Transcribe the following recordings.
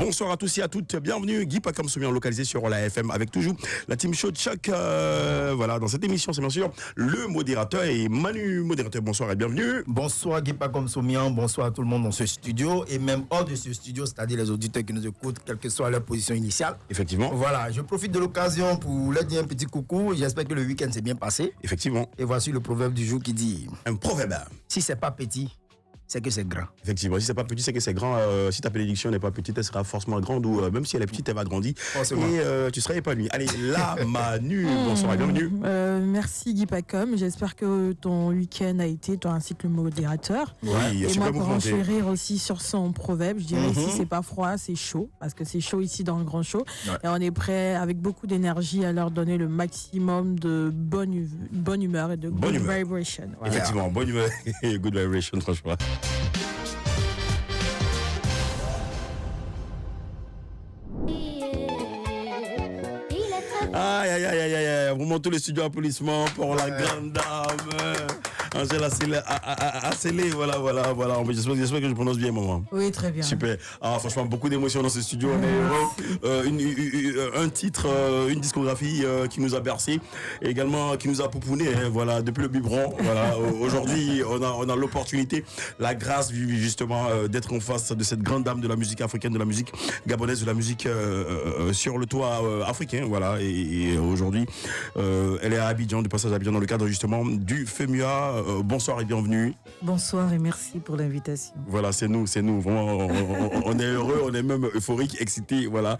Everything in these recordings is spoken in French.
Bonsoir à tous et à toutes, bienvenue. Guy Pacom Soumian localisé sur la FM avec toujours la team show de Choc. Voilà, dans cette émission, c'est bien sûr le modérateur et Manu, modérateur. Bonsoir et bienvenue. Bonsoir Guy Pacom Soumian, bonsoir à tout le monde dans ce studio et même hors de ce studio, c'est-à-dire les auditeurs qui nous écoutent, quelle que soit leur position initiale. Effectivement. Voilà, je profite de l'occasion pour leur dire un petit coucou. J'espère que le week-end s'est bien passé. Effectivement. Et voici le proverbe du jour qui dit: un proverbe. Si c'est pas petit, c'est que c'est grand. Effectivement, si c'est pas petit, c'est que c'est grand. Si ta bénédiction n'est pas petite, elle sera forcément grande ou même si elle est petite, elle va grandir. Et tu seras épanoui. Allez, là, Manu, bonsoir et bienvenue. Merci Guy Pacom. J'espère que ton week-end a été, toi ainsi que le modérateur. Oui, et moi, pour enchérir aussi sur son proverbe, je dirais ici, c'est pas froid, c'est chaud. Parce que c'est chaud ici dans le grand show. Ouais. Et on est prêt, avec beaucoup d'énergie, à leur donner le maximum de bonne humeur et de good vibration. Voilà. Effectivement, bonne humeur et good vibration, franchement. Aïe, aïe, aïe, aïe, aïe, vraiment tous les studios applaudissements pour la grande dame Angèle Asselé, voilà. J'espère que je prononce bien, maman. Oui, très bien. Super. Ah, franchement, beaucoup d'émotions dans ce studio. On est un titre, une discographie qui nous a bercé et également qui nous a pouponné, voilà, depuis le biberon. Voilà. Aujourd'hui, on a l'opportunité, la grâce, justement, d'être en face de cette grande dame de la musique africaine, de la musique gabonaise, de la musique sur le toit africain, voilà. Et aujourd'hui, elle est à Abidjan, de passage à Abidjan, dans le cadre justement du FEMUA. Bonsoir et bienvenue. Bonsoir et merci pour l'invitation. Voilà, c'est nous. Vraiment, on est heureux, on est même euphorique, excité, voilà,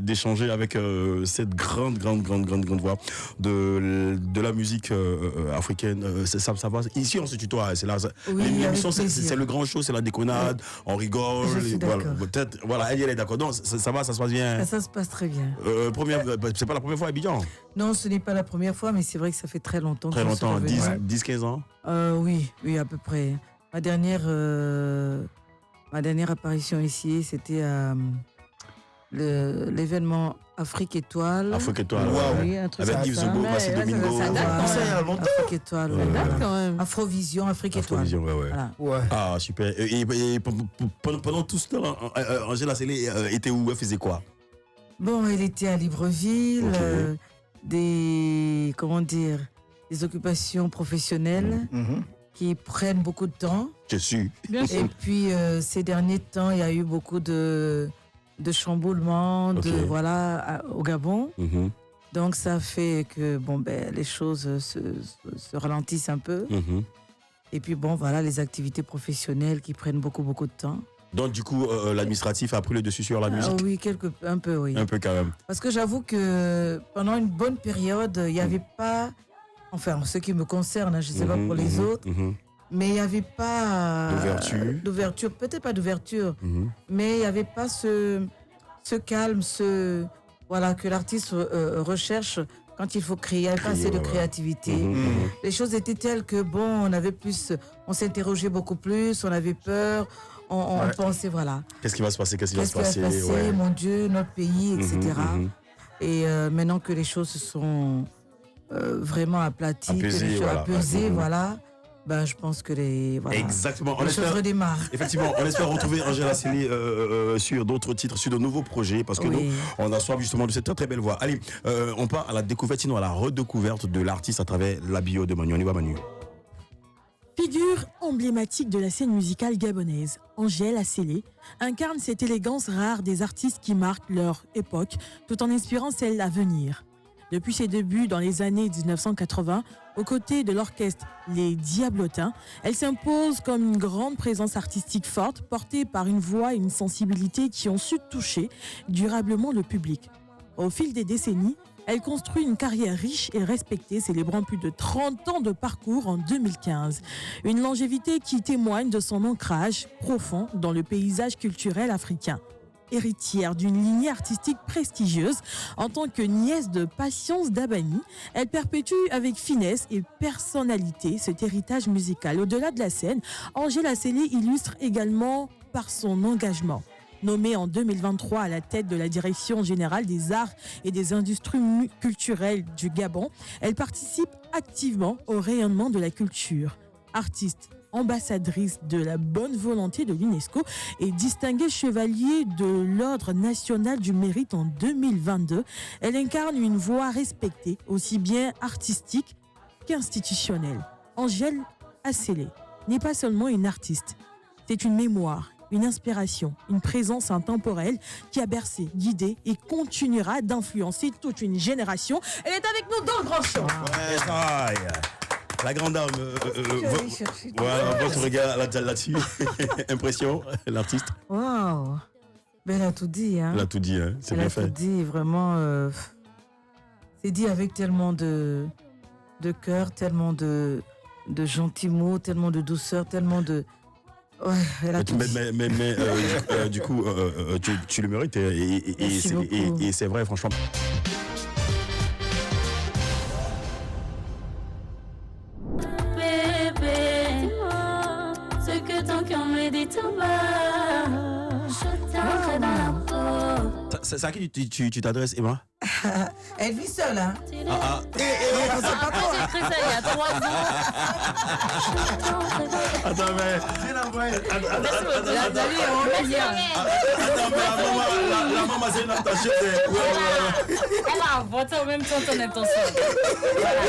d'échanger avec cette grande voix de la musique africaine. Ça va. Ici, on se tutoie. C'est là. Oui, l'émission, c'est le grand show, c'est la déconnade. Ouais. On rigole. Je suis d'accord. Peut-être, voilà, elle est d'accord. Non, ça va, ça se passe bien. Ça se passe très bien. C'est pas la première fois à Abidjan? Non, ce n'est pas la première fois, mais c'est vrai que ça fait très longtemps. Très longtemps, 10-15 ans? Oui, à peu près. Ma dernière apparition ici, c'était à l'événement Afrique Étoile. Afrique Étoile, oui, un truc avec Yves Zogo, Massi Domingo. Ça date longtemps. Afrique Étoile, ça date quand même. Afrovision, Afrique Étoile. Afrovision, ouais. Voilà. Ah, super. Et pendant tout ce temps, Angèle Asselé était où? Elle faisait quoi? Bon, elle était à Libreville, des occupations professionnelles qui prennent beaucoup de temps. Je suis. Bien sûr. Et puis, ces derniers temps, il y a eu beaucoup de chamboulements au Gabon. Donc, ça fait que les choses se ralentissent un peu. Et puis, les activités professionnelles qui prennent beaucoup de temps. Donc, du coup, l'administratif a pris le dessus sur la musique? Oui, un peu, oui. Un peu quand même. Parce que j'avoue que pendant une bonne période, il n'y avait pas, enfin, en ce qui me concerne, je ne sais pas pour les autres, mais il n'y avait pas d'ouverture, peut-être pas d'ouverture, mais il n'y avait pas ce calme, que l'artiste recherche quand il faut créer. Il n'y avait pas assez de créativité. Les choses étaient telles que, on s'interrogeait beaucoup plus, on avait peur, on pensait, qu'est-ce qui va se passer, mon Dieu, notre pays, etc. Et maintenant que les choses se sont vraiment aplaties, apaisées, je pense que Exactement. les choses redémarrent. Effectivement, on espère retrouver Angèle Asselé sur d'autres titres, sur de nouveaux projets, parce que nous, on a soif justement de cette très belle voix. Allez, on part à la découverte, sinon à la redécouverte de l'artiste à travers la bio de Manu. On y va, Manu. Figure emblématique de la scène musicale gabonaise, Angèle Asselé incarne cette élégance rare des artistes qui marquent leur époque, tout en inspirant celle à venir. Depuis ses débuts dans les années 1980, aux côtés de l'orchestre Les Diablotins, elle s'impose comme une grande présence artistique forte, portée par une voix et une sensibilité qui ont su toucher durablement le public. Au fil des décennies, elle construit une carrière riche et respectée, célébrant plus de 30 ans de parcours en 2015. Une longévité qui témoigne de son ancrage profond dans le paysage culturel africain. Héritière d'une lignée artistique prestigieuse, en tant que nièce de Patience Dabani, elle perpétue avec finesse et personnalité cet héritage musical. Au-delà de la scène, Angèle Asselé illustre également par son engagement. Nommée en 2023 à la tête de la Direction générale des arts et des industries culturelles du Gabon, elle participe activement au rayonnement de la culture. Artiste, ambassadrice de la bonne volonté de l'UNESCO et distinguée chevalier de l'Ordre national du mérite en 2022. Elle incarne une voix respectée, aussi bien artistique qu'institutionnelle. Angèle Asselé n'est pas seulement une artiste, c'est une mémoire, une inspiration, une présence intemporelle qui a bercé, guidé et continuera d'influencer toute une génération. Elle est avec nous dans le grand show. Ouais, ça, la grande dame, voilà, votre regard là-dessus. Impression, l'artiste. Waouh. Ben, elle a tout dit. Hein. Elle a tout dit, hein. C'est elle bien a fait. tout dit, vraiment. C'est dit avec tellement de cœur, tellement de gentils mots, tellement de douceur, tellement de... Ouais, elle a tout dit. Mais du coup, tu le mérites et c'est vrai, franchement. Bébé, dis-moi ce que ton cœur me dit tout bas. Je t'entre dans la peau. C'est à qui tu t'adresses, Emma? Elle vit seule, hein. J'ai pris ça il y a 3 ans. Attends, mais... La maman, c'est une attachée. Elle a inventé en même temps ton intention. Voilà.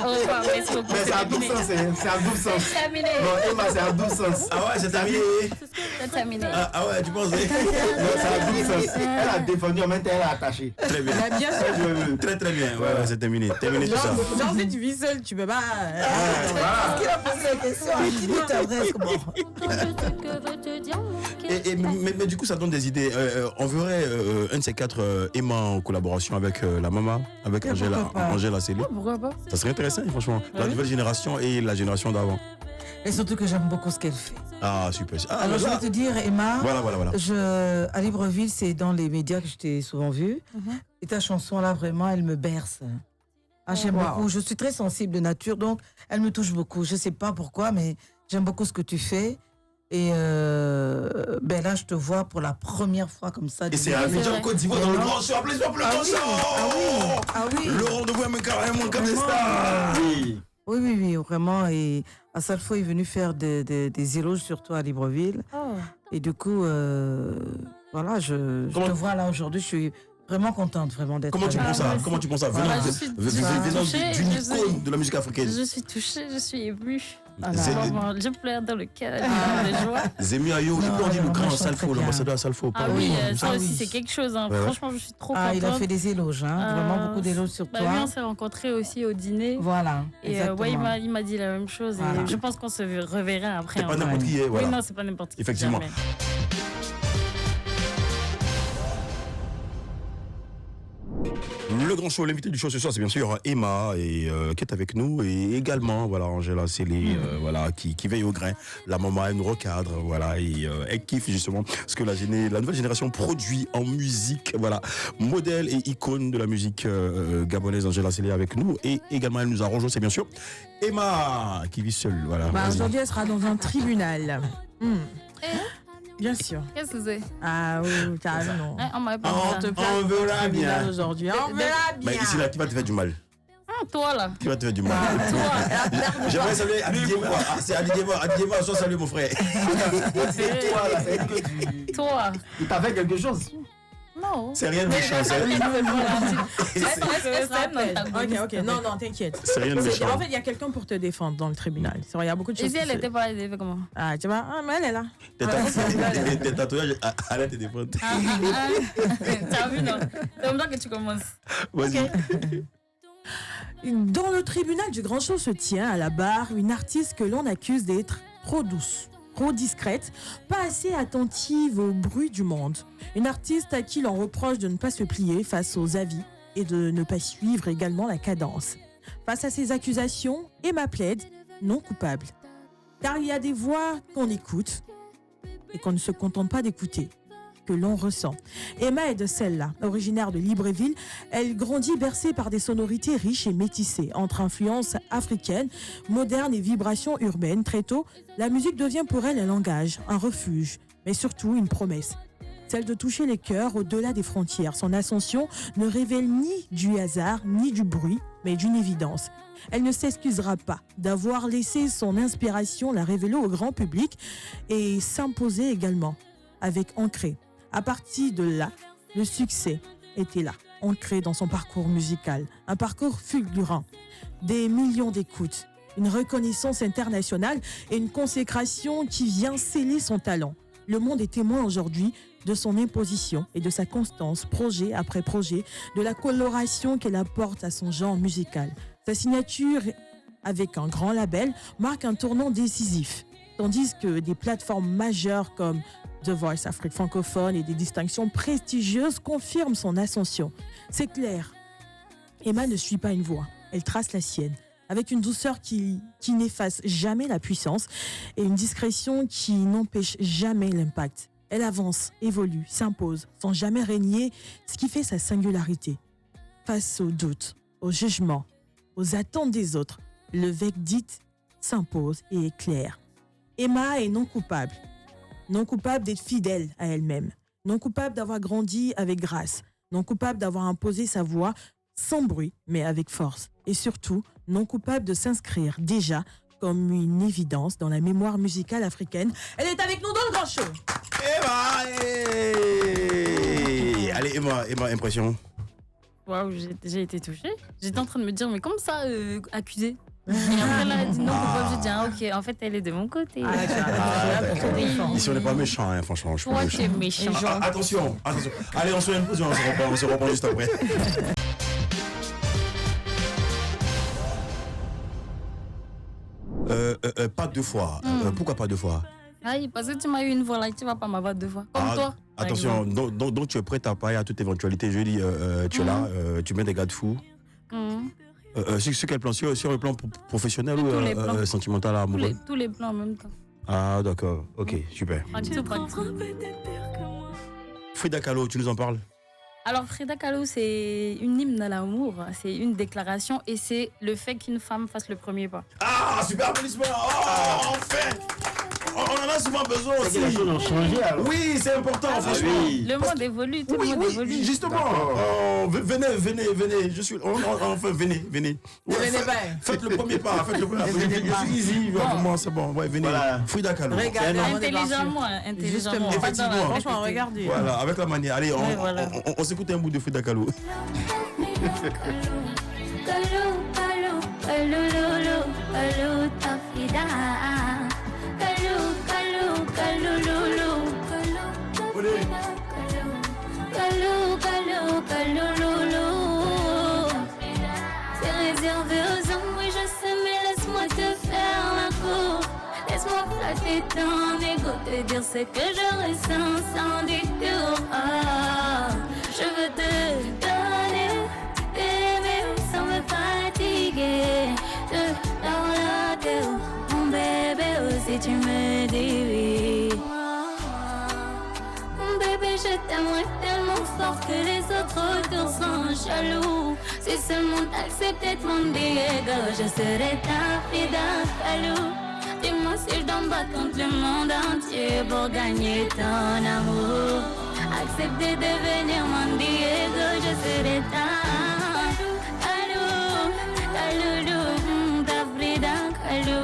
Au revoir, merci beaucoup. Mais c'est à double sens, c'est à double sens. C'est terminé. Non, Emma, c'est à double sens. Ah ouais, c'est terminé. C'est terminé. Ah ouais, tu penses? Non, c'est à double sens. Elle a défendu, en même temps, elle a attaché. Très bien. Bien sûr. Très très bien. Ouais, c'est terminé. Terminé tout ça. Genre, si tu vis seul, tu peux pas. Parce qu'il a posé la question, à qui tu t'adresses, Mais du coup, ça donne des idées. On verrait un de ces 4 Emma en collaboration avec la maman, avec Angèle Asselé. Pourquoi pas? Ça serait intéressant, franchement. La nouvelle génération et la génération d'avant. Et surtout que j'aime beaucoup ce qu'elle fait. Ah, super. Ah, Alors, je vais te dire, Emma, Voilà. à Libreville, c'est dans les médias que je t'ai souvent vue. Et ta chanson, là, vraiment, elle me berce. Ah, j'aime beaucoup. Je suis très sensible de nature, donc elle me touche beaucoup. Je ne sais pas pourquoi, mais j'aime beaucoup ce que tu fais. Et ben là, je te vois pour la première fois comme ça. Et c'est à Abidjan, Côte d'Ivoire, dans le grand show. Applaudissements pour le grand show. Ah oui. Le rendez-vous est carrément comme des stars. Oui, vraiment. Et Asalfo est venu faire des éloges sur toi à Libreville. Et du coup, voilà, je te vois là aujourd'hui. Je suis vraiment contente d'être Comment tu penses ça? Comment tu penses ça? Venant d'une icône de la musique africaine. Je suis touchée, je suis émue. Je pleure dans le cœur, de joie. Zemi Ayo, il peut dire le grand Asalfo, l'ambassadeur Asalfo. Ah oui, ça aussi c'est quelque chose. Hein. Ouais. Franchement, je suis trop contente. Il a fait des éloges, vraiment beaucoup d'éloges sur toi. Oui, on s'est rencontrés aussi au dîner. Voilà. Et il m'a dit la même chose. Voilà. Et je pense qu'on se reverra après. C'est pas n'importe qui, voilà. Oui, non, c'est pas n'importe qui. Effectivement. Jamais. Le grand show, l'invité du show ce soir, c'est bien sûr Emma et qui est avec nous et également voilà Angèle Asselé voilà qui veille au grain. La maman elle nous recadre voilà et elle kiffe justement ce que la nouvelle génération produit en musique voilà modèle et icône de la musique gabonaise. Angèle Asselé avec nous et également elle nous a rejoint, c'est bien sûr Emma qui vit seule voilà. Aujourd'hui, elle sera dans un tribunal. Bien sûr. Qu'est-ce que c'est? Ah oui, t'as non. On m'a pas dit ça. On verra bien. Aujourd'hui. On verra bien. Mais ici là, qui va te faire du mal? Toi là. Qui va te faire du mal? J'aimerais saluer Adidiema. C'est Adidiema. Adidiema, sois salué mon frère. Toi, là, c'est que tu... Toi. Il t'a fait quelque chose? Non. C'est rien de méchant. Ok, non, t'inquiète. C'est rien de méchant. En fait, il y a quelqu'un pour te défendre dans le tribunal. C'est vrai, il y a beaucoup de choses. Et si elle était pas là, elle était comment? Ah, tu vois, mais elle est là. Tes tatouages, arrête de défendre. T'as vu, non? C'est comme ça que tu commences. Vas-y. Dans le tribunal du Grand Show se tient à la barre une artiste que l'on accuse d'être trop douce, trop discrète, pas assez attentive au bruit du monde. Une artiste à qui l'on reproche de ne pas se plier face aux avis et de ne pas suivre également la cadence. Face à ces accusations, Emma plaide non coupable. Car il y a des voix qu'on écoute et qu'on ne se contente pas d'écouter, que l'on ressent. Emma est de celle-là, originaire de Libreville. Elle grandit bercée par des sonorités riches et métissées, entre influences africaines, modernes et vibrations urbaines. Très tôt, la musique devient pour elle un langage, un refuge, mais surtout une promesse. celle de toucher les cœurs au-delà des frontières. Son ascension ne révèle ni du hasard, ni du bruit, mais d'une évidence. Elle ne s'excusera pas d'avoir laissé son inspiration la révéler au grand public et s'imposer également avec Ancré. À partir de là, le succès était là, ancré dans son parcours musical. Un parcours fulgurant, des millions d'écoutes, une reconnaissance internationale et une consécration qui vient sceller son talent. Le monde est témoin aujourd'hui de son imposition et de sa constance, projet après projet, de la coloration qu'elle apporte à son genre musical. Sa signature avec un grand label marque un tournant décisif, tandis que des plateformes majeures comme The Voice Afrique francophone et des distinctions prestigieuses confirment son ascension. C'est clair, Emma ne suit pas une voie, elle trace la sienne, avec une douceur qui n'efface jamais la puissance et une discrétion qui n'empêche jamais l'impact. Elle avance, évolue, s'impose, sans jamais régner, ce qui fait sa singularité. Face aux doutes, aux jugements, aux attentes des autres, le verdict s'impose et est clair. Emma est non coupable. Non coupable d'être fidèle à elle-même. Non coupable d'avoir grandi avec grâce. Non coupable d'avoir imposé sa voix sans bruit, mais avec force. Et surtout, non coupable de s'inscrire déjà comme une évidence dans la mémoire musicale africaine. Elle est avec nous dans le grand show. Emma, allez, Emma, impression. Waouh, j'ai été touchée. J'étais en train de me dire, mais comme ça, accusée. Et après, là, elle dit non, pourquoi je dis, ok, en fait, elle est de mon côté. Ici, on n'est pas méchant, hein, franchement. Je suis pas Toi, tu es méchant. Attention. Allez, on se fait une pause, on se reprend juste après. Pas deux fois. Pourquoi pas deux fois? Aïe, parce que tu m'as eu une fois là, tu vas pas m'avoir deux fois. Comme toi. Attention, donc tu es prête à parler à toute éventualité. Je dis, tu es là, tu mets des gars de fous. Sur quel plan? Sur le plan professionnel ou sentimental, amoureux? Tous les plans en même temps. Ah, d'accord. Ok, super. Frida Kahlo, tu nous en parles? Alors, Frida Kahlo, c'est une hymne à l'amour. C'est une déclaration et c'est le fait qu'une femme fasse le premier pas. Ah, super applaudissement! Oh, enfin! On en a souvent besoin aussi. Les choses ont changé alors. Oui, c'est important, franchement. Oui. Le monde évolue, tout le monde évolue. Justement. Venez. Je suis. Enfin, venez. Ouais, faites le premier pas. Je suis easy. Pour moi, c'est bon. Ouais, venez. Voilà. Frida Kahlo. Intelligemment. Effectivement. Franchement, regardez. Voilà, avec la manière. Allez, on s'écoute un bout de Frida Kahlo. C'est réservé aux hommes, oui je sais, mais laisse-moi te faire la cour. Laisse-moi flatter ton ego, te dire ce que je ressens sans détour. Je veux te donner, t'aimer sans me fatiguer. Te relater, mon bébé, si tu me dis oui. Bébé, je t'aimerais tellement fort que les autres autour sont jaloux. Si seulement t'acceptais mon Diego, je serais ta Frida Kahlo. Dis-moi si je dois me battre contre le monde entier pour gagner ton amour. Accepter de devenir mon Diego, je serais ta Kahlo, ta Frida Kahlo.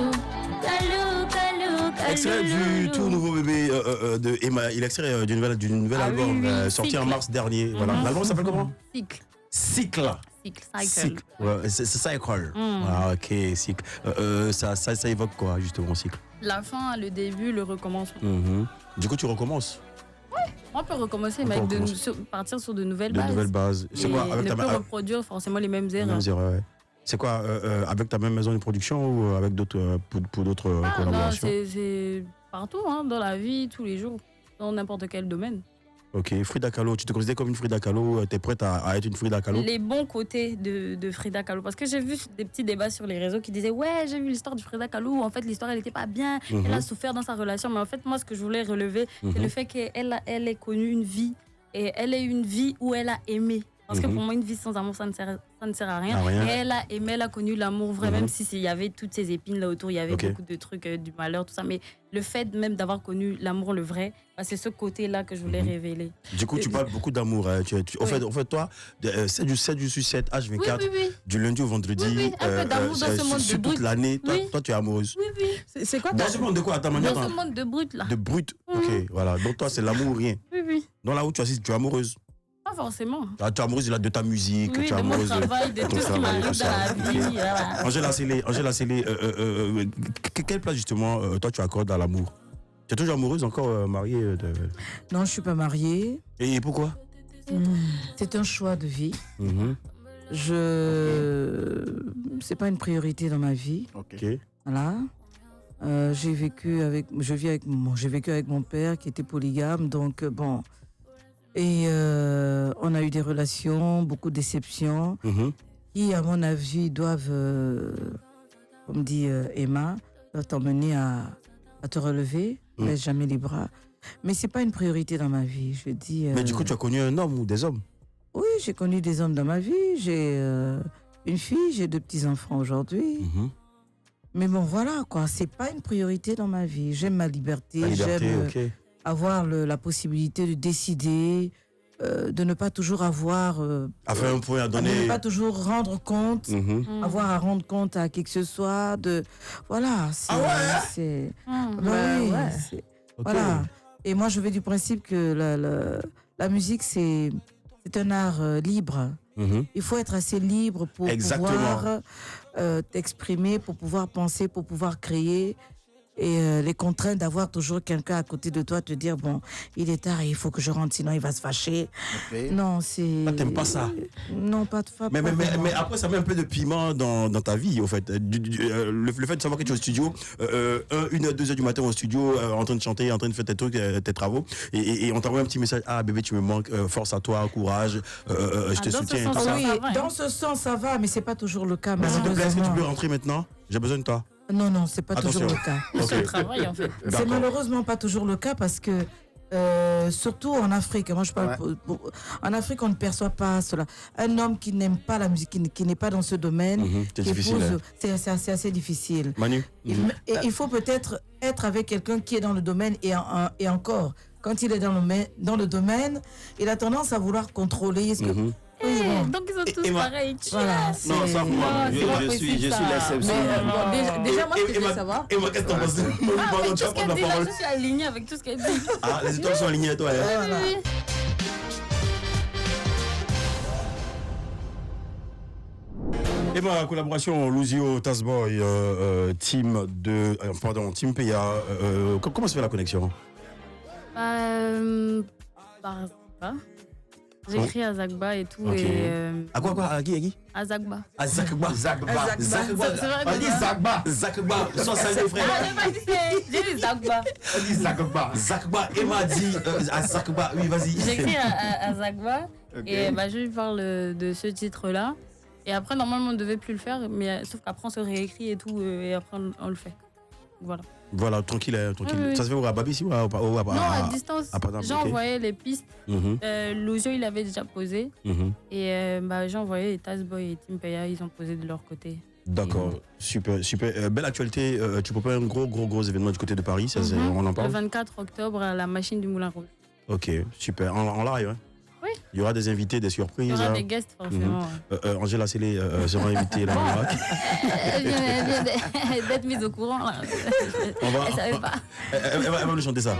Extrait du tout nouveau bébé de Emma. Il est extrait du nouvel album sorti en mars dernier. Voilà. L'album s'appelle comment? Cycle. Ouais, c'est Cycle. Ah, ok, Cycle. Ça évoque quoi, justement, Cycle? La fin, le début, le recommencement. Du coup, tu recommences? On peut recommencer, mais partir sur de nouvelles bases. De nouvelles bases. C'est quoi avec ne pas reproduire forcément les mêmes erreurs. Ouais. C'est quoi, avec ta même maison de production ou avec d'autres pour d'autres collaborations? Non, c'est partout, hein, dans la vie, tous les jours, dans n'importe quel domaine. Ok, Frida Kahlo, tu te considères comme une Frida Kahlo? Tu es prête à être une Frida Kahlo? Les bons côtés de Frida Kahlo. Parce que j'ai vu des petits débats sur les réseaux qui disaient ouais, j'ai vu l'histoire de Frida Kahlo. En fait, l'histoire, elle n'était pas bien. Elle a souffert dans sa relation. Mais en fait, moi, ce que je voulais relever, c'est le fait qu'elle ait connu une vie. Et elle ait une vie où elle a aimé. Parce que pour moi, une vie sans amour, ça ne ça ne sert à rien. Et elle a connu l'amour vrai, même s'il y avait toutes ces épines là autour, il y avait beaucoup de trucs, du malheur, tout ça. Mais le fait même d'avoir connu l'amour, le vrai, c'est ce côté-là que je voulais révéler. Du coup, tu parles beaucoup d'amour. Hein. En fait, toi, 7 du 7, H24, du lundi au vendredi, un peu d'amour dans ce monde sur toute l'année, toi, tu es amoureuse. Oui. C'est quoi dans ce monde de quoi, à ta manière? Dans ce monde de brut, là. De brut, ok, voilà. Donc toi, c'est l'amour ou rien. Oui. Dans là où tu assistes, tu es amoureuse. Pas forcément. Tu es amoureuse de ta musique, tu es de amoureuse mon travail, de tout ce qui m'arrive dans la vie. Voilà. Angèle Célé, quelle place justement toi tu accordes à l'amour? Tu es toujours amoureuse, encore mariée Non, je ne suis pas mariée. Et pourquoi? C'est un choix de vie. C'est pas une priorité dans ma vie. Ok. Voilà. J'ai vécu avec mon père qui était polygame, donc bon. Et on a eu des relations, beaucoup de déceptions, qui, à mon avis, doivent, comme dit Emma, doivent t'emmener à te relever, laisse jamais les bras. Mais c'est pas une priorité dans ma vie, je dis. Mais du coup, tu as connu un homme ou des hommes? Oui, j'ai connu des hommes dans ma vie. J'ai une fille, j'ai 2 petits-enfants aujourd'hui. Mais bon, voilà, quoi. C'est pas une priorité dans ma vie. J'aime ma liberté. J'aime avoir la possibilité de décider, de ne pas toujours avoir... Enfin, un point à donner... De ne pas toujours rendre compte, avoir à rendre compte à qui que ce soit. Voilà. Voilà. Et moi, je vais du principe que la musique, c'est un art libre. Il faut être assez libre pour pouvoir t'exprimer, pour pouvoir penser, pour pouvoir créer. Et les contraintes d'avoir toujours quelqu'un à côté de toi te dire bon, il est tard et il faut que je rentre sinon il va se fâcher. Non, c'est... T'aimes pas ça? Non, pas de fa. Mais après ça met un peu de piment dans ta vie en fait. Le fait de savoir que tu es au studio 1h, 2h du matin au studio en train de chanter, en train de faire tes trucs, tes travaux et on t'envoie un petit message: ah bébé tu me manques, force à toi, courage, je te soutiens. Dans ce sens ça va, mais c'est pas toujours le cas. S'il te plaît, est-ce que tu peux rentrer maintenant? J'ai besoin de toi. Non, c'est pas toujours le cas. C'est le travail, en fait. C'est malheureusement pas toujours le cas parce que, surtout en Afrique, moi je parle en Afrique, on ne perçoit pas cela. Un homme qui n'aime pas la musique, qui n'est pas dans ce domaine, c'est difficile. C'est assez difficile. Manu. Il faut peut-être être avec quelqu'un qui est dans le domaine et encore, quand il est dans le domaine, il a tendance à vouloir contrôler. Donc ils sont tous pareils. Voilà, non, ça je suis l'exception. Déjà, moi, ce que je veux savoir. Et moi, qu'est-ce que t'en penses? Je suis alignée avec tout ce qu'elle dit. Ah, les étoiles sont alignées à toi. Et ma collaboration Luzio, Tasboy, Team PA. Comment se fait la connexion? J'ai écrit à Zagba et tout. Okay. Et, à quoi À qui À Zagba. À Zagba. On dit Zagba. Zagba. Soit ça, les frères. J'ai dit Zagba. On dit Zagba. Zagba. Emma dit à Zagba. Oui, vas-y. J'ai écrit à Zagba. Et je lui parle de ce titre-là. Et après, normalement, on ne devait plus le faire. Mais sauf qu'après, on se réécrit et tout. Et après, on le fait. Voilà. Voilà, tranquille. Oui. Ça se fait où, à Babi ici ou à non, à distance. J'ai envoyé les pistes. Luzio, il avait déjà posé. Et j'ai envoyé Tasboy et Team PA, ils ont posé de leur côté. D'accord, super. Belle actualité. Tu proposes un gros événement du côté de Paris, ça, on en parle? Le 24 octobre à la machine du Moulin Rouge. Ok, super. En live, hein? Oui. Il y aura des invités, des surprises. Il y aura des guests, forcément. Angèle Célé sera invitée là. Elle vient d'être mise au courant. Là. Elle savait pas. Elle va nous chanter ça.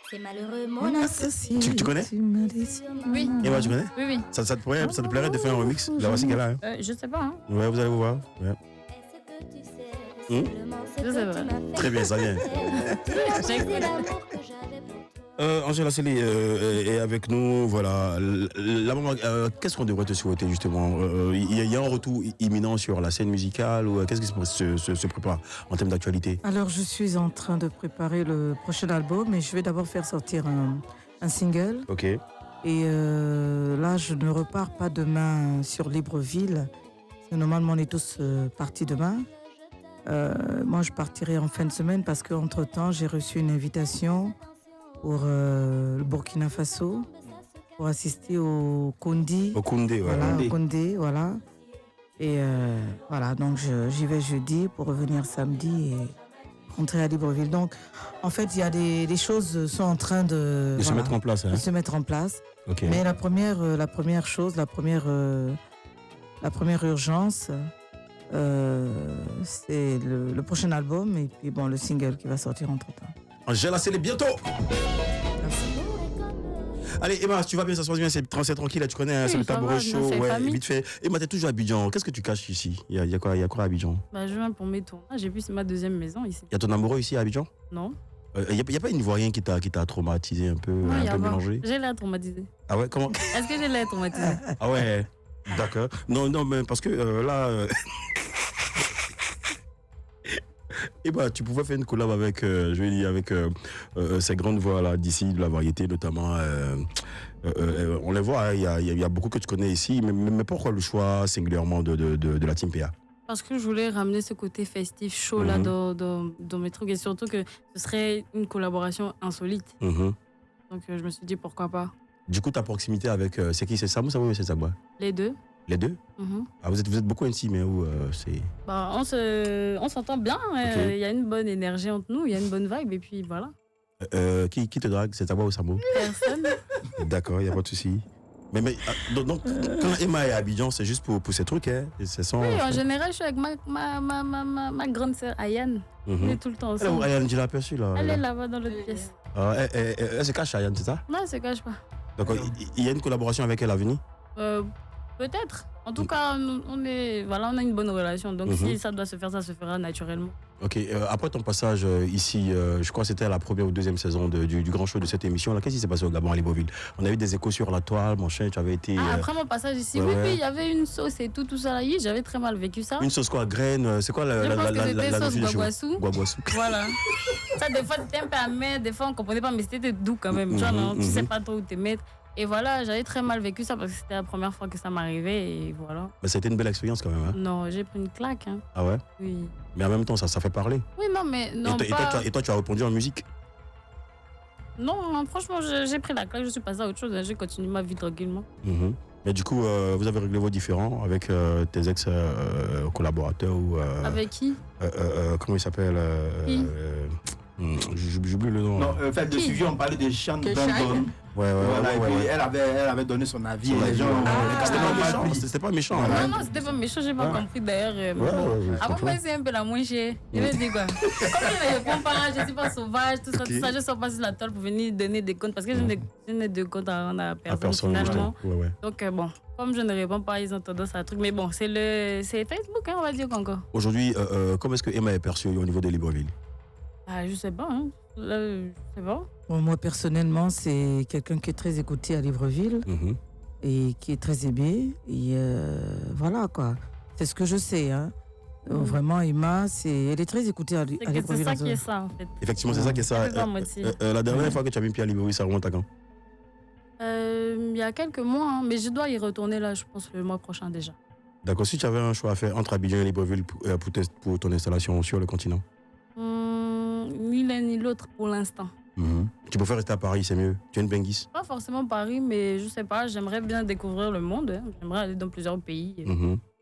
C'est malheureux mon associé. Tu connais? Oui. Emma, tu connais? Oui. Ça te plairait de faire un remix? La voici qu'elle a. Hein? Je sais pas. Hein. Ouais, vous allez vous voir. Ouais. Je sais pas. Très bien, ça vient. Angèle Célé est avec nous, voilà. Qu'est-ce qu'on devrait te souhaiter justement? Il y a un retour imminent sur la scène musicale ou qu'est-ce qui se prépare en termes d'actualité? Alors je suis en train de préparer le prochain album, mais je vais d'abord faire sortir un single. Ok. Et là, je ne repars pas demain sur Libreville. Normalement, on est tous partis demain. Moi, je partirai en fin de semaine parce qu'entre-temps, j'ai reçu une invitation pour le Burkina Faso. pour assister au Kondi. Au Koundé, ouais. Voilà, au Kondi, voilà. Et voilà, donc j'y vais jeudi pour revenir samedi et rentrer à Libreville. Donc, en fait, il y a des choses sont en train de se mettre en place. Hein. De se mettre en place. Okay. Mais la première chose, la première urgence, c'est le prochain album et puis bon, le single qui va sortir entre-temps. Angèle Asselé, bientôt. Merci. Allez, Emma, tu vas bien, ça se passe bien, c'est tranquille, là, tu connais, hein, c'est le tabouret chaud, ouais, vite fait. Emma, t'es toujours à Abidjan, qu'est-ce que tu caches ici? Il y a quoi à Abidjan? Bah, je viens pour mes tours. J'ai vu, c'est ma deuxième maison ici. Il y a ton amoureux ici à Abidjan? Non. Il n'y a pas une Ivoirienne qui t'a traumatisé un peu, non, un peu mélangé? J'ai l'air traumatisé. Ah ouais, comment? Est-ce que j'ai l'air traumatisé? Ah ouais, d'accord. Non, mais parce que là... Et bah, tu pouvais faire une collab avec, ces grandes voix là d'ici, de la variété notamment. On les voit, il y a beaucoup que tu connais ici, mais pourquoi le choix singulièrement de la Team PA? Parce que je voulais ramener ce côté festif, chaud là dans mes trucs et surtout que ce serait une collaboration insolite. Donc je me suis dit pourquoi pas. Du coup, ta proximité avec, c'est qui? C'est Samou ou c'est Sabwa? Les deux. Les deux? Ah, vous êtes beaucoup ici, mais où c'est... Bah, on s'entend bien, il y a une bonne énergie entre nous, il y a une bonne vibe, et puis voilà. Qui te drague? C'est Sabwa ou Samou? Personne. D'accord, il n'y a pas de souci. Mais donc, quand Emma est à Abidjan, c'est juste pour ces trucs, hein? Oui, en général, je suis avec ma grande sœur Ayane. On est tout le temps ensemble. Ayane, tu l'as aperçue là? Elle est là-bas dans l'autre pièce. Elle se cache, Ayane, c'est ça? Non, elle se cache pas. Donc, il y a une collaboration avec elle à venir? Peut-être. En tout cas, on a une bonne relation. Donc, si ça doit se faire, ça se fera naturellement. Ok. Après ton passage ici, je crois que c'était la première ou deuxième saison du grand show de cette émission. Qu'est-ce qui s'est passé au Gabon à Libreville? On a eu des échos sur la toile, mon chien, tu avais été... Après mon passage ici, oui, il y avait une sauce et tout ça là. J'avais très mal vécu ça. Une sauce quoi? Graine? C'est quoi la sauce guaguassou. Guaguassou. Voilà. Ça, des fois, c'était un peu amer, des fois, on comprenait pas, mais c'était doux quand même. Tu sais pas trop où te mettre. Et voilà, j'avais très mal vécu ça parce que c'était la première fois que ça m'arrivait et voilà. Mais ça a été une belle expérience quand même. Hein? Non, j'ai pris une claque. Hein. Ah ouais? Oui. Mais en même temps, ça fait parler. Oui, non, mais non. Et toi, tu as répondu en musique? Non, franchement, j'ai pris la claque, je suis passée à autre chose. J'ai continué ma vie tranquillement. Mais du coup, vous avez réglé vos différends avec tes ex-collaborateurs ou... Avec qui? Comment il s'appelle? J'oublie le nom. Non, fait de suivi, on parlait de Sean Brandon. Ouais. Elle avait donné son avis et les gens. C'était pas méchant. Non, c'était pas méchant, j'ai pas compris d'ailleurs. Après, moi, c'est un peu la moins chère. Je vais dire quoi? Comme je ne réponds pas, je suis pas sauvage, tout ça, je sors pas sur la toile pour venir donner des comptes parce que je n'ai de comptes à rendre à personne finalement. Donc, bon, comme je ne réponds pas, ils ont tendance à un truc. Mais bon, c'est Facebook, on va dire encore. Aujourd'hui, comment est-ce que Emma est perçue au niveau de Libreville? Je sais pas. Hein. Là, je sais pas. Bon, moi, personnellement, c'est quelqu'un qui est très écouté à Libreville et qui est très aimé. Et voilà, quoi. C'est ce que je sais. Hein. Vraiment, Emma, elle est très écoutée à Libreville. C'est ça qui est ça, en fait. Effectivement, c'est ça qui est ça. La dernière fois que tu as mis pied à Libreville, ça remonte à quand? Il y a quelques mois, hein, mais je dois y retourner là, je pense, le mois prochain déjà. D'accord. Si tu avais un choix à faire entre Abidjan et Libreville pour ton installation sur le continent? Ni l'un ni l'autre pour l'instant. Tu préfères rester à Paris, c'est mieux? Tu es une benguisse? Pas forcément Paris, mais je sais pas, j'aimerais bien découvrir le monde. Hein. J'aimerais aller dans plusieurs pays.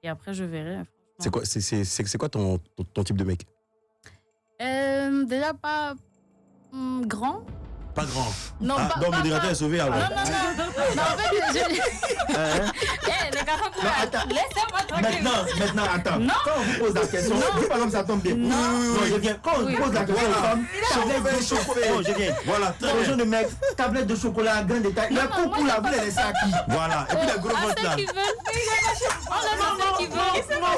Et après, je verrai. C'est quoi ton type de mec? Déjà pas grand. Pas grand. Non, donc le modérateur est sauvé alors. Non, en fait, les gars, laissez-moi tranquille. Maintenant, attends. Non. Quand on vous pose la question, dis pas comme ça tombe bien. Non, je viens. Quand on vous pose la question, tablette de chocolat. Non, je viens. Voilà, bonjour de mec, tablette de chocolat, grain de taille. La coupe pour la vous laisser à qui? Voilà. Et puis les gros votes là. On laisse ceux qui veulent.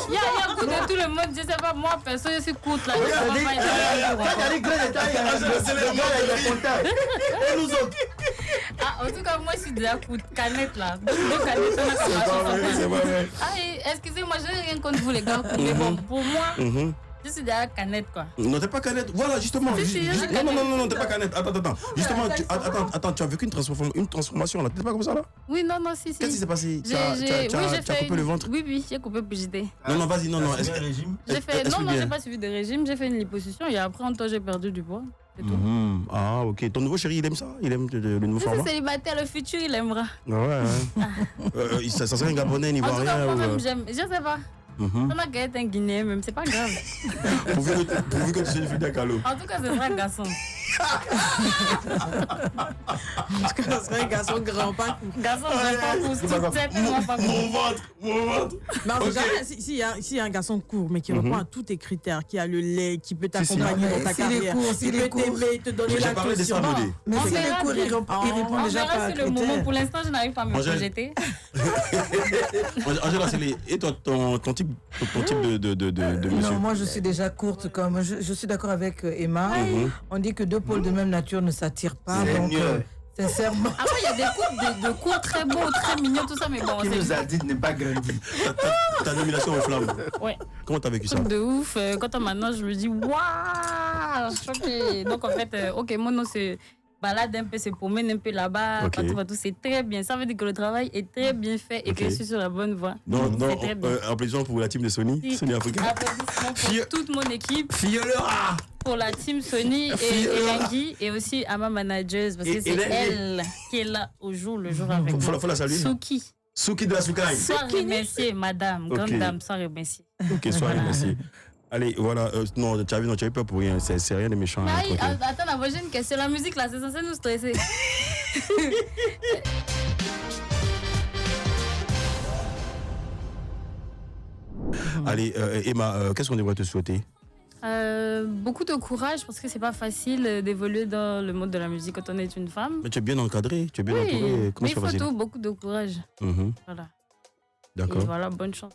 Il y a un coup de tout le monde, je sais pas, moi, perso, je suis courte là. Quand t'as dit grain de taille, le gars il est content. Et nous autres? En tout cas, moi, je suis de la canette là. Deux canettes, c'est pas vrai. Excusez-moi, je n'ai rien contre vous, les gars. Mais bon, pour moi, je suis de la canette, quoi. Non, t'es pas canette. Voilà, justement. Non, t'es pas canette. Attends. Justement, tu as vécu une transformation là. T'es pas comme ça là? Oui, non, si. Qu'est-ce qui s'est passé? Tu as coupé le ventre? Oui, j'ai coupé puis j'étais. Non, vas-y, non. J'ai pas suivi de régime. J'ai fait une liposuction et après, en temps, j'ai perdu du poids. C'est tout. Ah, ok. Ton nouveau chéri, il aime ça? Il aime le nouveau Si format? c'est célibataire, le futur, il aimera. Ouais. Ça serait un Gabonais, un En tout cas, Ivoirien moi-même, ou... j'aime. Je sais pas. On a qu'à être un Guinéen, même, c'est pas grave. Pourvu que tu sois une fille d'Akalo. En tout cas, ce sera un garçon. Parce que ça serait un garçon grand, pas court. Garçon, je pas pour certainement pas pour. Mon ventre. Mais en tout Ok. cas, s'il y a un garçon court, mais qui répond à tous tes critères, qui a le lait, qui peut t'accompagner dans ta S'il est carrière, court, qui s'il est peut court. t'aimer, te donner J'ai la parlé des caution. sablés. Mais On si les verra cours, bien. il répond On déjà verra pas à sur le moment. critères. Pour l'instant, je n'arrive pas à me Angèle. projeter. Angèle, et toi, ton type de monsieur? Non, moi je suis déjà courte comme je suis d'accord avec Emma. On dit que deux pôles de même nature ne s'attirent pas. C'est Donc mieux. sincèrement. Après, il y a des couples de cours très beaux, très mignons, tout ça, mais bon, Qui nous c'est a dit de ne pas grandir? Ta nomination aux flammes. ouais. Comment t'as vécu ça? De ouf. Quand on maintenant, je me dis, waouh, choqué. Donc en fait, ok, mon nom c'est balade un peu, se promène un peu là-bas, Ok. partout, c'est très bien. Ça veut dire que le travail est très bien fait et Ok. que je suis sur la bonne voie. Non, C'est très bien. applaudissements pour la team de Sony, Si. Sony Africa. Applaudissements Fille- pour toute mon équipe, Fiolera! pour la team Sony Fille- et Langui, et aussi à ma manageuse, parce Et- que c'est et elle qui est là au jour le jour avec moi. Faut la saluer. Souki. Souki de la Soukaï. Sois remerciée, madame, grande Ok. dame, sois remerciée. Ok, soyez merci. Allez, voilà. Non, tu as vu peur pour rien. C'est rien de méchant. Mais hein, aïe, tranquille. attends, d'abord, j'ai une question. La musique, là, c'est censé nous stresser. Allez, Emma, qu'est-ce qu'on devrait te souhaiter? Beaucoup de courage parce que c'est pas facile d'évoluer dans le monde de la musique quand on est une femme. Mais tu es bien encadré, tu es bien entouré. Oui, Comment mais il c'est faut facile? tout, beaucoup de courage. Voilà. Et D'accord. voilà, bonne chance.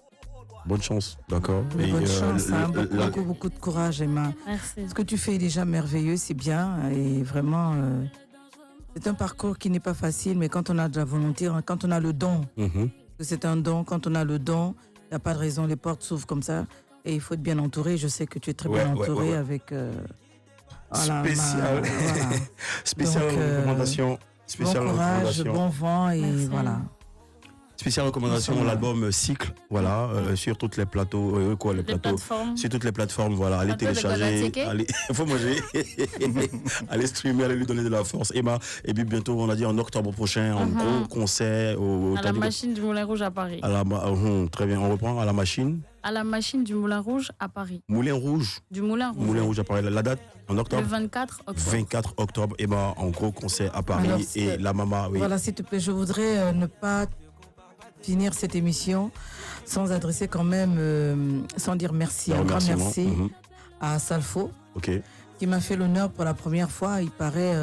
Bonne chance. D'accord. Et, Bonne chance, hein, la- beaucoup de courage, Emma. Merci. Ce que tu fais est déjà merveilleux, c'est bien. Et vraiment, c'est un parcours qui n'est pas facile, mais quand on a de la volonté, quand on a le don, Mhm. c'est un don, quand on a le don, il n'y a pas de raison, les portes s'ouvrent comme ça. Et il faut être bien entouré. Je sais que tu es très bien Ouais, entouré ouais. avec. Voilà, Spécial. voilà. Spéciale Donc, recommandation. Bon Spéciale courage, recommandation. bon vent et Merci. voilà. Spéciale recommandation, Ensemble. l'album Cycle, voilà, sur toutes les plateaux, les Les plateaux, plateformes. sur toutes les plateformes, voilà, allez Plateau de télécharger, Gonatiquet. allez, faut manger, allez streamer, allez lui donner de la force, Emma. Et puis bientôt, on a dit en octobre prochain, un gros concert au À la machine du Moulin Rouge à Paris. très bien, on reprend à la machine. À la machine du Moulin Rouge à Paris. Moulin Rouge, Du Moulin Rouge. Moulin Rouge à Paris, la date en Le octobre. 24 octobre. 24 octobre, Emma, en gros concert à Paris Alors, et la maman, oui. Voilà, s'il te plaît, je voudrais ne pas finir cette émission sans adresser quand même, sans dire merci, un grand remerciement. merci Mhm. à Salfo, Ok. qui m'a fait l'honneur pour la première fois. Il paraît,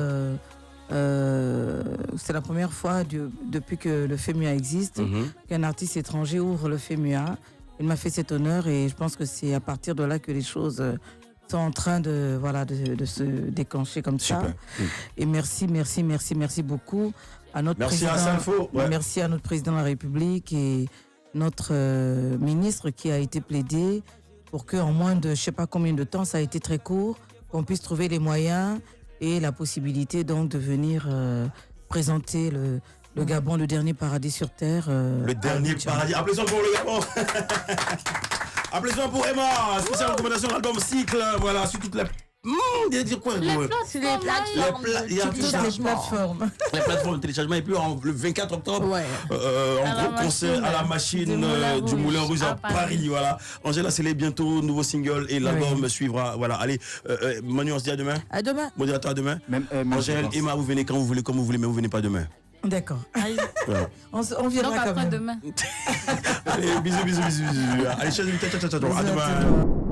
c'est la première fois depuis que le FEMUA existe Mhm. qu'un artiste étranger ouvre le FEMUA. Il m'a fait cet honneur et je pense que c'est à partir de là que les choses sont en train de se déclencher comme ça. Super. Et merci beaucoup à notre Merci président. à Salfo. Ouais. Merci à notre président de la République et notre ministre qui a été plaidé pour qu'en moins de je sais pas combien de temps, ça a été très court, qu'on puisse trouver les moyens et la possibilité donc de venir présenter le Gabon, le dernier paradis sur terre. Le dernier paradis. Applaudissements pour le Gabon. Applaudissements pour Emma. Spéciale recommandation album Cycle. Voilà, sur toutes les. Il dire quoi Les ouais. plateformes. Il y a Toutes les plateformes. les plateformes de téléchargement et puis le 24 octobre Ouais. en À la gros concert machine, à la machine du du Moulin Rouge à à Paris. Paris. Voilà. Angela Célé bientôt nouveau single et l'album suivra. Voilà. Allez, Manu, on se dit à demain. À demain. Modérateur à demain. Même Angèle, Emma, vous venez quand vous voulez, comme vous voulez, mais vous venez pas demain. D'accord. Voilà. On viendra Donc quand après même. demain. Allez, bisous. Allez, ciao. À Bisous à demain. tout le monde.